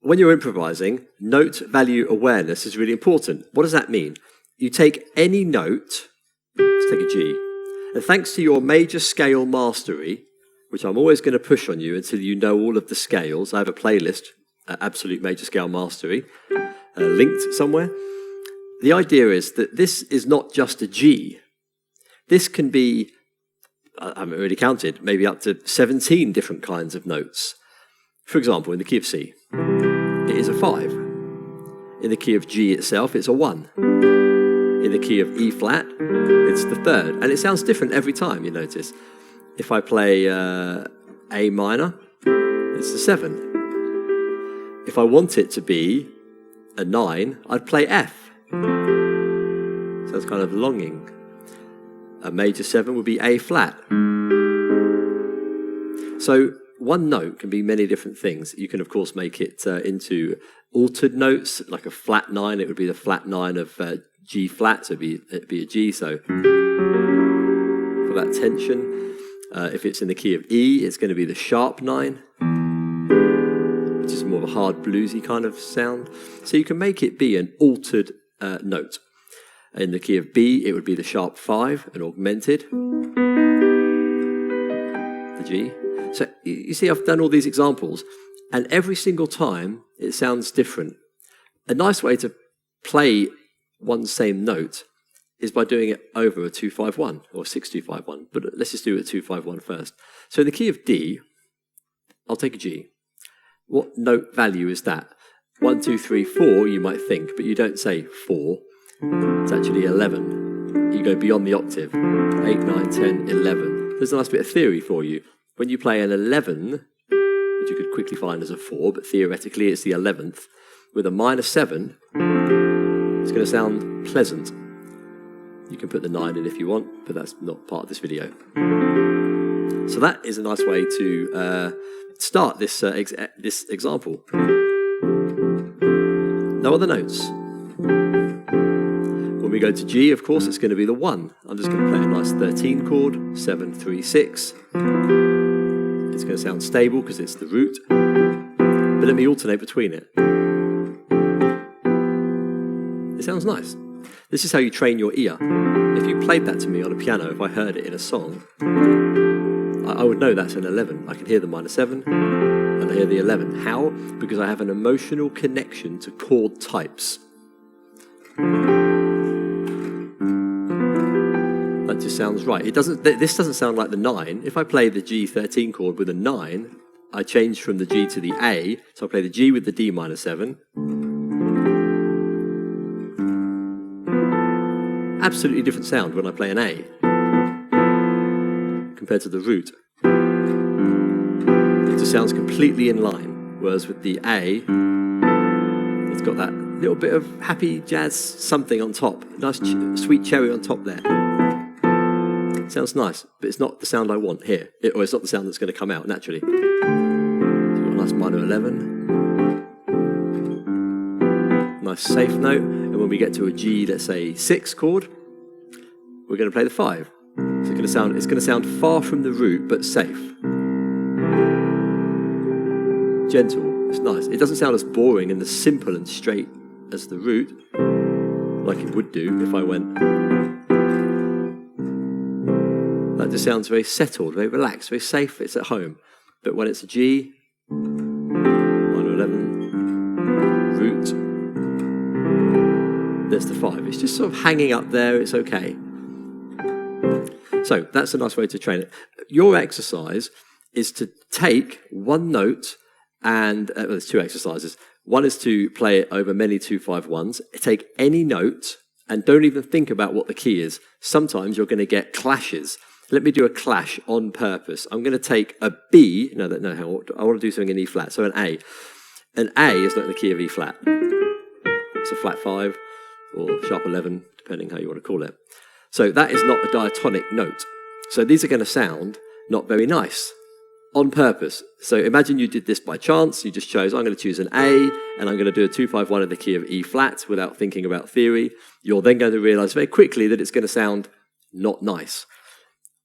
when you're improvising, note value awareness is really important. What does that mean? You take any note, let's take a G, and thanks to your major scale mastery, which I'm always going to push on you until you know all of the scales. I have a playlist, Absolute Major Scale Mastery, linked somewhere. The idea is that this is not just a G. This can be, I haven't really counted, maybe up to 17 different kinds of notes. For example, in the key of C, it is a 5. In the key of G itself, it's a 1. In the key of E flat, it's the 3rd. And it sounds different every time, you notice. If I play A minor, it's the 7. If I want it to be a 9, I'd play F. So it's kind of longing. A major 7 would be A flat. So one note can be many different things. You can, of course, make it into altered notes, like a flat 9. It would be the flat 9 of G flat, so it'd be a G. So for that tension. If it's in the key of E, it's going to be the sharp 9, which is more of a hard bluesy kind of sound. So you can make it be an altered note. In the key of B, it would be the sharp 5, an augmented, the G. So you see, I've done all these examples, and every single time it sounds different. A nice way to play one same note is by doing it over a 2-5-1 or 6-2-5-1. But let's just do it 2-5-1 first. So in the key of D, I'll take a G. What note value is that? 1, 2, 3, 4, you might think, but you don't say 4. It's actually 11. You go beyond the octave. 8, 9, 10, 11. There's a nice bit of theory for you. When you play an 11, which you could quickly find as a 4, but theoretically it's the 11th, with a minor 7, it's going to sound pleasant. You can put the 9 in if you want, but that's not part of this video. So that is a nice way to start this this example. No other notes. When we go to G, of course, it's going to be the 1. I'm just going to play a nice 13 chord, 7, 3, 6. It's going to sound stable because it's the root. But let me alternate between it. It sounds nice. This is how you train your ear. If you played that to me on a piano, if I heard it in a song, I would know that's an 11. I can hear the minor 7, and I hear the 11. How? Because I have an emotional connection to chord types. That just sounds right. This doesn't sound like the 9. If I play the G13 chord with a 9, I change from the G to the A, so I play the G with the D minor 7. Absolutely different sound when I play an A compared to the root. It just sounds completely in line, whereas with the A, it's got that little bit of happy jazz something on top, nice sweet cherry on top there. It sounds nice, but it's not the sound I want here, or it's not the sound that's going to come out naturally. So you've got a nice minor 11. Nice safe note, and when we get to a G, let's say 6 chord, we're going to play the 5. So it's going to sound far from the root, but safe. Gentle, it's nice. It doesn't sound as boring and as simple and straight as the root, like it would do if I went. That just sounds very settled, very relaxed, very safe. It's at home. But when it's a G, minor 11, root, there's the 5. It's just sort of hanging up there. It's okay. So that's a nice way to train it. Your exercise is to take one note and there's 2 exercises. One is to play it over many 2-5-1s. Take any note and don't even think about what the key is. Sometimes you're going to get clashes. Let me do a clash on purpose. I'm going to take a B. I want to do something in E flat. So an A. An A is not in the key of E flat. It's a flat 5 or sharp 11, depending how you want to call it. So that is not a diatonic note. So these are going to sound not very nice on purpose. So imagine you did this by chance. You just chose, I'm going to choose an A, and I'm going to do a 2-5-1 in the key of E flat without thinking about theory. You're then going to realize very quickly that it's going to sound not nice.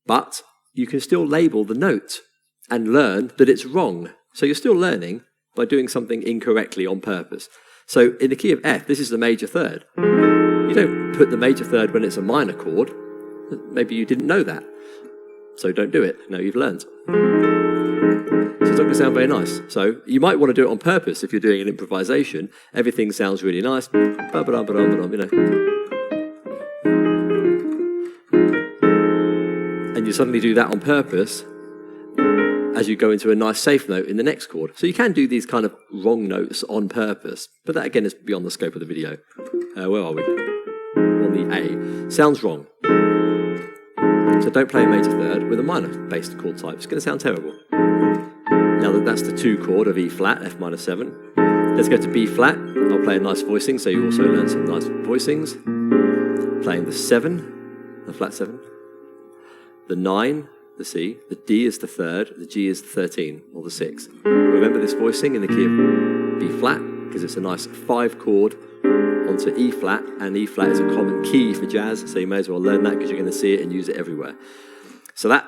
But you can still label the note and learn that it's wrong. So you're still learning, by doing something incorrectly on purpose. So in the key of F, this is the major third. You don't put the major third when it's a minor chord. Maybe you didn't know that. So don't do it. Now you've learned. So it's not going to sound very nice. So you might want to do it on purpose if you're doing an improvisation. Everything sounds really nice. You know. And you suddenly do that on purpose as you go into a nice safe note in the next chord. So you can do these kind of wrong notes on purpose, but that again is beyond the scope of the video. Where are we? On the A. Sounds wrong. So don't play a major third with a minor based chord type. It's going to sound terrible. Now that's the 2 chord of E flat, F minor 7. Let's go to B flat. I'll play a nice voicing, so you also learn some nice voicings. Playing the 7, the flat 7. The 9, the C, the D is the 3rd, the G is the 13, or the 6. Remember this voicing in the key of B flat, because it's a nice 5 chord onto E flat, and E flat is a common key for jazz, so you may as well learn that because you're going to see it and use it everywhere. So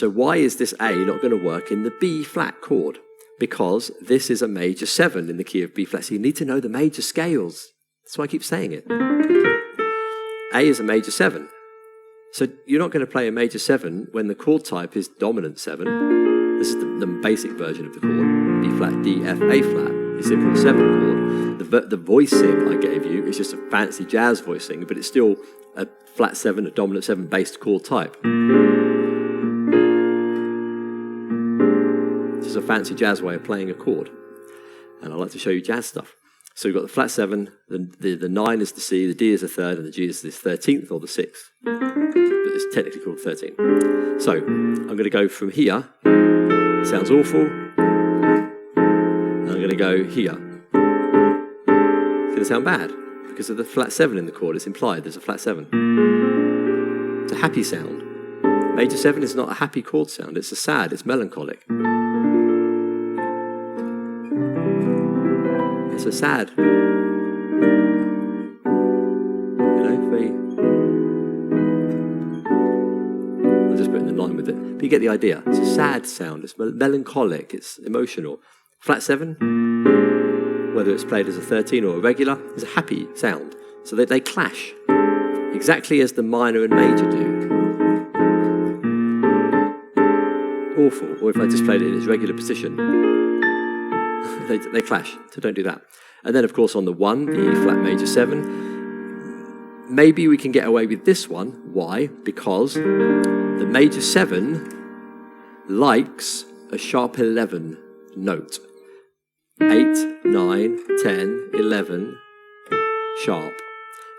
why is this A not going to work in the B flat chord? Because this is a major 7 in the key of B flat, so you need to know the major scales. That's why I keep saying it. A is a major 7. So you're not going to play a major 7 when the chord type is dominant 7. This is the basic version of the chord. B flat, D, F, A flat. It's a simple 7 chord. The voicing I gave you is just a fancy jazz voicing, but it's still a flat 7, a dominant 7 based chord type. It's just a fancy jazz way of playing a chord. And I like to show you jazz stuff. So we've got the flat 7, the 9 is the C, the D is the 3rd, and the G is the 13th or the 6th. But it's technically called 13. So I'm going to go from here. Sounds awful. And I'm going to go here. It's going to sound bad because of the flat 7 in the chord. It's implied there's a flat 7. It's a happy sound. Major 7 is not a happy chord sound. It's a sad, it's melancholic. It's a sad, I'll just put it in line with it. But you get the idea. It's a sad sound. It's melancholic. It's emotional. Flat 7, whether it's played as a 13 or a regular, is a happy sound. So they clash exactly as the minor and major do. Awful. Or if I just played it in its regular position, they clash. So don't do that. And then, of course, on the 1, the E flat major 7, maybe we can get away with this one. Why? Because the major 7 likes a sharp 11 note. 8, 9, 10, 11, sharp.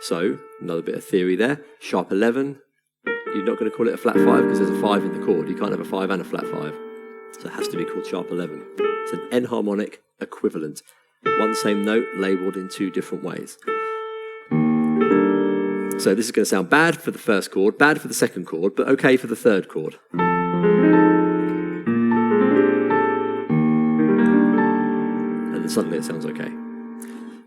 So, another bit of theory there. Sharp 11, you're not going to call it a flat 5 because there's a 5 in the chord. You can't have a 5 and a flat 5. So it has to be called sharp 11. It's an enharmonic equivalent. One same note labelled in 2 different ways. So this is going to sound bad for the first chord, bad for the second chord, but okay for the third chord. And then suddenly it sounds okay.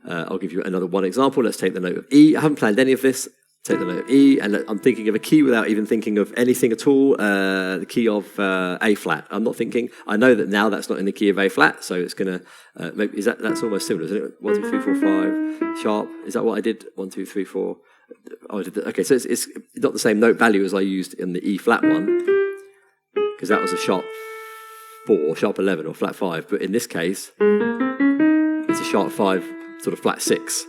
I'll give you another one example. Let's take the note of E. I haven't planned any of this. Take the note of E, and I'm thinking of a key without even thinking of anything at all. The key of A flat. I'm not thinking. I know that now that's not in the key of A flat, so it's going to. Maybe that's almost similar, isn't it? 1, 2, 3, 4, 5. Sharp. Is that what I did? 1, 2, 3, 4. Oh, I did that. Okay, so it's not the same note value as I used in the E flat one, because that was a sharp 4, sharp 11, or flat 5. But in this case, it's a sharp 5, sort of flat 6.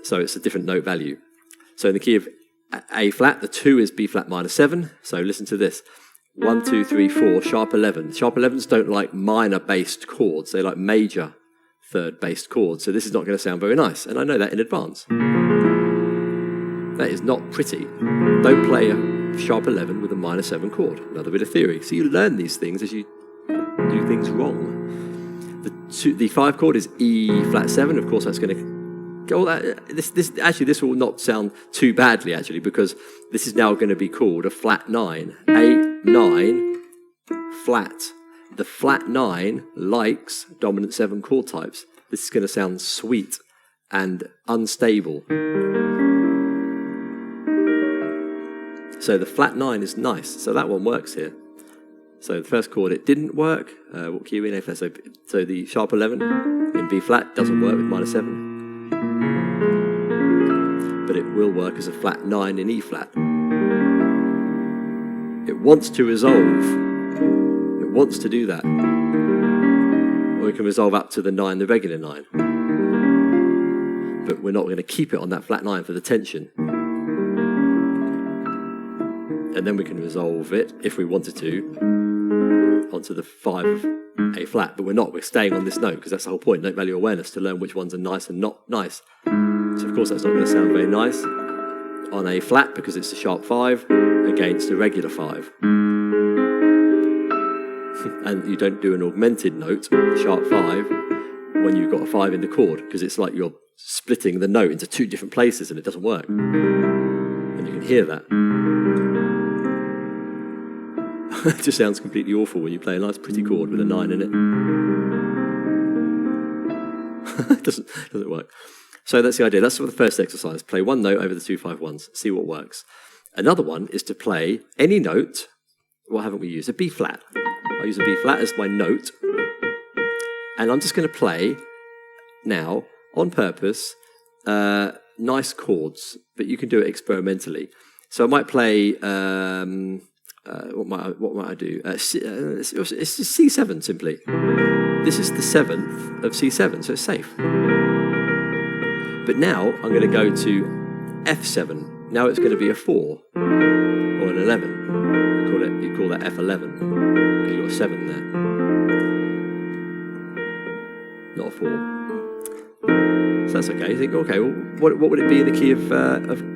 So it's a different note value. So in the key of A flat, the 2 is B flat minor 7. So listen to this. 1, 2, 3, 4, sharp 11. Sharp 11s don't like minor-based chords. They like major third-based chords. So this is not going to sound very nice. And I know that in advance. That is not pretty. Don't play a sharp 11 with a minor 7 chord. Another bit of theory. So you learn these things as you do things wrong. The 5 chord is E flat 7. Of course, that's going to... This will not sound too badly, actually, because this is now going to be called a flat 9. 8, 9, flat. The flat 9 likes dominant 7 chord types. This is going to sound sweet and unstable. So the flat 9 is nice. So that one works here. So the first chord, it didn't work. What key are we in? A flat. So the sharp 11 in B flat doesn't work with minor 7. But it will work as a flat 9 in E flat. It wants to resolve. It wants to do that. Or we can resolve up to the 9, the regular 9. But we're not going to keep it on that flat 9 for the tension. And then we can resolve it, if we wanted to, onto the 5 of A flat. But we're not. We're staying on this note, because that's the whole point, note value awareness, to learn which ones are nice and not nice. So of course that's not going to sound very nice on A flat, because it's a sharp 5 against a regular 5. And you don't do an augmented note, sharp 5, when you've got a 5 in the chord, because it's like you're splitting the note into 2 different places and it doesn't work. And you can hear that. It just sounds completely awful when you play a nice pretty chord with a 9 in it. It doesn't work. So that's the idea. That's the first exercise. Play one note over the 2 5-1s. See what works. Another one is to play any note. What haven't we used? A B flat. I'll use a B flat as my note. And I'm just going to play now, on purpose, nice chords. But you can do it experimentally. So I might play... what might I do? It's C7 simply. This is the 7th of C7, so it's safe. But now I'm going to go to F7. Now it's going to be a 4 or an 11. You call that F11 because you've got a 7 there, not a 4. So that's okay. You think, okay, well, what would it be in the key of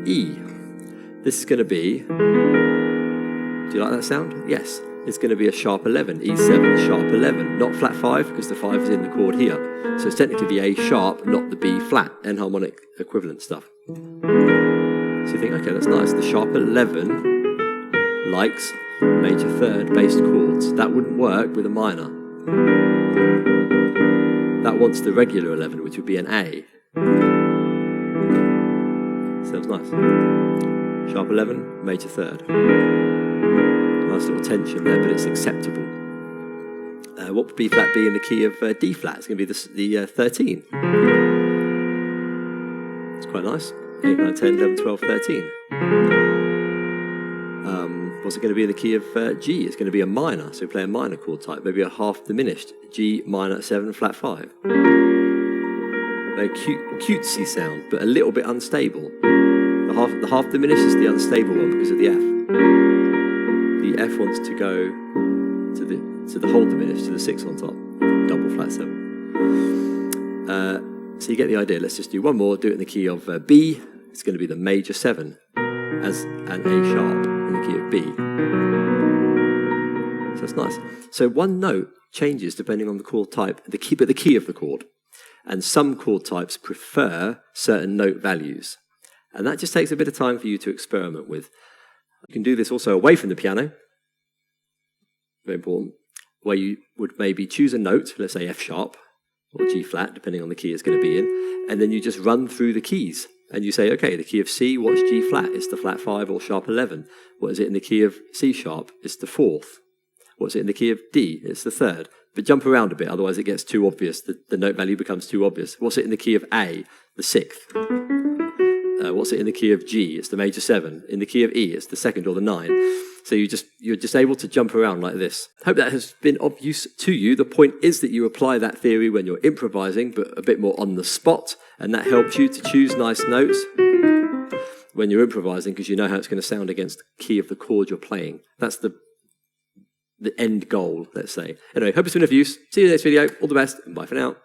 E? This is going to be. Do you like that sound? Yes. It's going to be a sharp 11, E7, sharp 11, not flat 5, because the 5 is in the chord here. So it's technically the A sharp, not the B flat, and harmonic equivalent stuff. So you think, okay, that's nice. The sharp 11 likes major third based chords. That wouldn't work with a minor. That wants the regular 11, which would be an A. Sounds nice. Sharp 11, major third. Nice little tension there, but it's acceptable. What would B flat be in the key of D flat? It's going to be the 13. It's quite nice. 8, 9, 10, 11, 12, 13. What's it going to be in the key of G? It's going to be a minor, so we play a minor chord type, maybe a half diminished. G minor 7, flat 5. Very cutesy sound, but a little bit unstable. The half diminished is the unstable one because of the F. The F wants to go to the whole diminished, to the 6 on top, double flat 7. So you get the idea. Let's just do one more. Do it in the key of B. It's going to be the major 7 as an A sharp in the key of B. So that's nice. So one note changes depending on the chord type, the key of the chord. And some chord types prefer certain note values. And that just takes a bit of time for you to experiment with. You can do this also away from the piano. Very important. Where you would maybe choose a note, let's say F sharp or G flat, depending on the key it's going to be in, and then you just run through the keys. And you say, okay, the key of C, what's G flat? It's the flat 5 or sharp 11. What is it in the key of C sharp? It's the 4th. What's it in the key of D? It's the 3rd. But jump around a bit, otherwise it gets too obvious. The note value becomes too obvious. What's it in the key of A? The 6th. What's it in the key of G? It's the major 7. In the key of E, it's the 2nd or the 9. So you're just able to jump around like this. Hope that has been of use to you. The point is that you apply that theory when you're improvising, but a bit more on the spot, and that helps you to choose nice notes when you're improvising because you know how it's going to sound against the key of the chord you're playing. That's the end goal, let's say. Anyway, hope it's been of use. See you in the next video. All the best, and bye for now.